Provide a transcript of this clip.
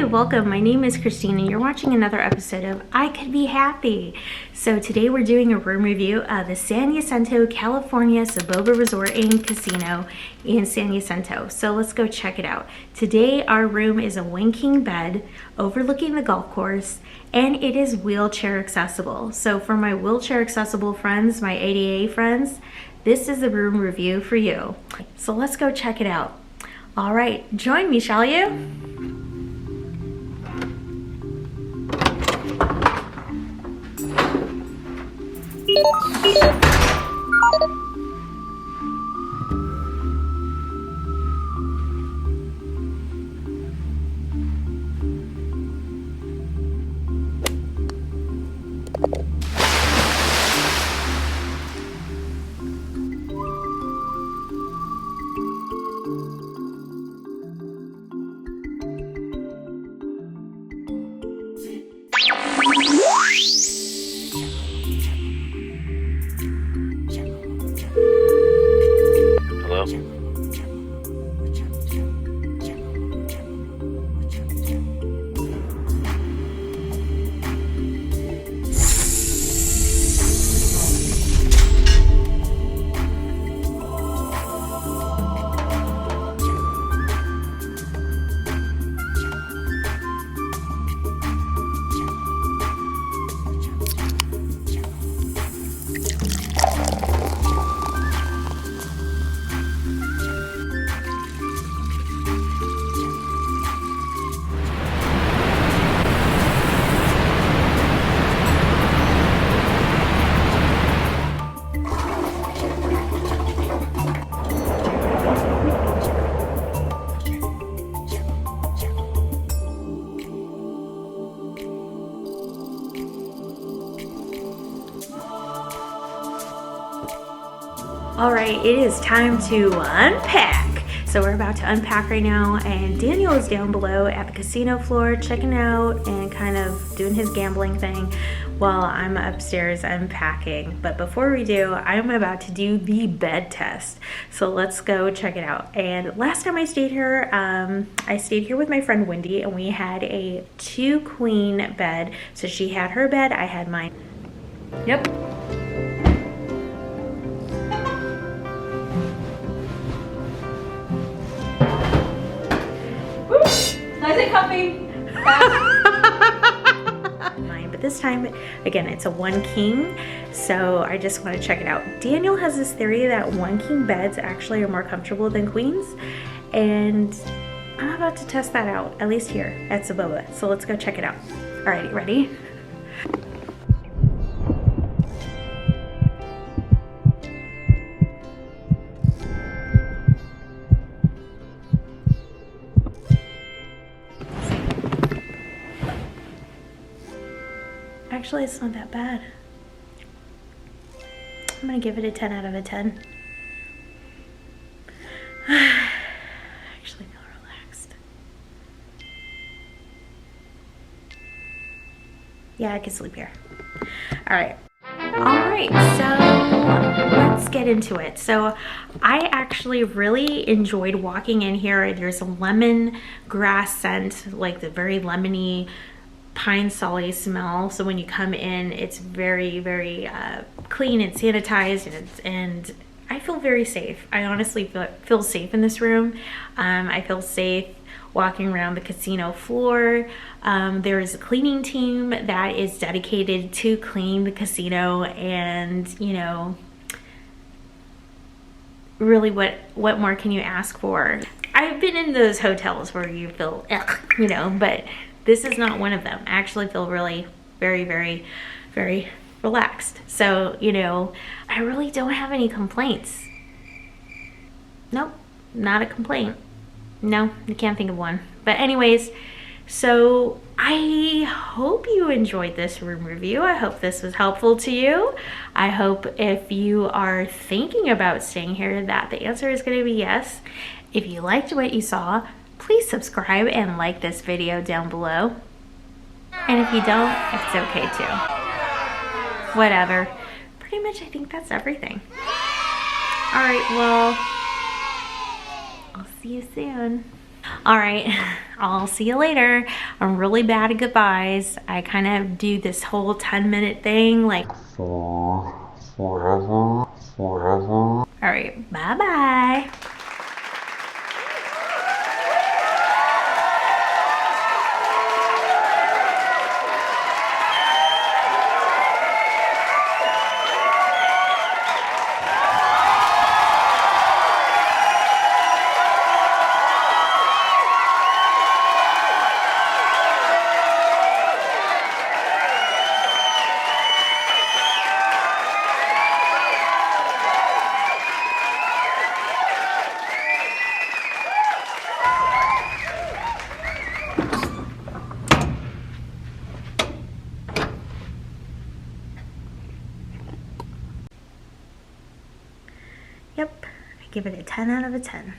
welcome. My name is Christine and you're watching another episode of I Could Be Happy. So today we're doing a room review of the San Jacinto, California Soboba Resort and Casino in San Jacinto. So let's go check it out. Today our room is a one king bed overlooking the golf course, and it is wheelchair accessible. So for my wheelchair accessible friends, my ADA friends, this is the room review for you. So let's go check it out. All right, join me, shall you? All right, it is time to unpack. So we're about to unpack right now, and Daniel is down below at the casino floor checking out and kind of doing his gambling thing while I'm upstairs unpacking. But before we do, I'm about to do the bed test. So let's go check it out. And last time I stayed here, I stayed here with my friend Wendy, and we had a 2-queen bed. So she had her bed, I had mine. Yep. Nice and comfy. But this time, again, it's a 1 king, so I just want to check it out. Daniel has this theory that 1 king beds actually are more comfortable than queens, and I'm about to test that out, at least here at Soboba. So let's go check it out. Alrighty, ready? Actually, it's not that bad. I'm gonna give it a 10 out of a 10. I actually feel relaxed. Yeah, I can sleep here. All right, so let's get into it. So I actually really enjoyed walking in here. There's a lemon grass scent, like the very lemony pine solly smell. So when you come in, it's very, very clean and sanitized, and I feel very safe. I honestly feel safe in this room. I feel safe walking around the casino floor. There's a cleaning team that is dedicated to clean the casino, and you know, really what more can you ask for? I've been in those hotels where you feel you know, but this is not one of them. I actually feel really very, very, very relaxed. So, you know, I really don't have any complaints. Nope, not a complaint. No, I can't think of one. But anyways, so I hope you enjoyed this room review. I hope this was helpful to you. I hope if you are thinking about staying here that the answer is going to be yes. If you liked what you saw, please subscribe and like this video down below. And if you don't, it's okay too. Whatever. Pretty much I think that's everything. Alright, well, I'll see you soon. All right, I'll see you later. I'm really bad at goodbyes. I kind of do this whole 10-minute thing, like, all right, bye-bye. Yep, I give it a 10 out of a 10.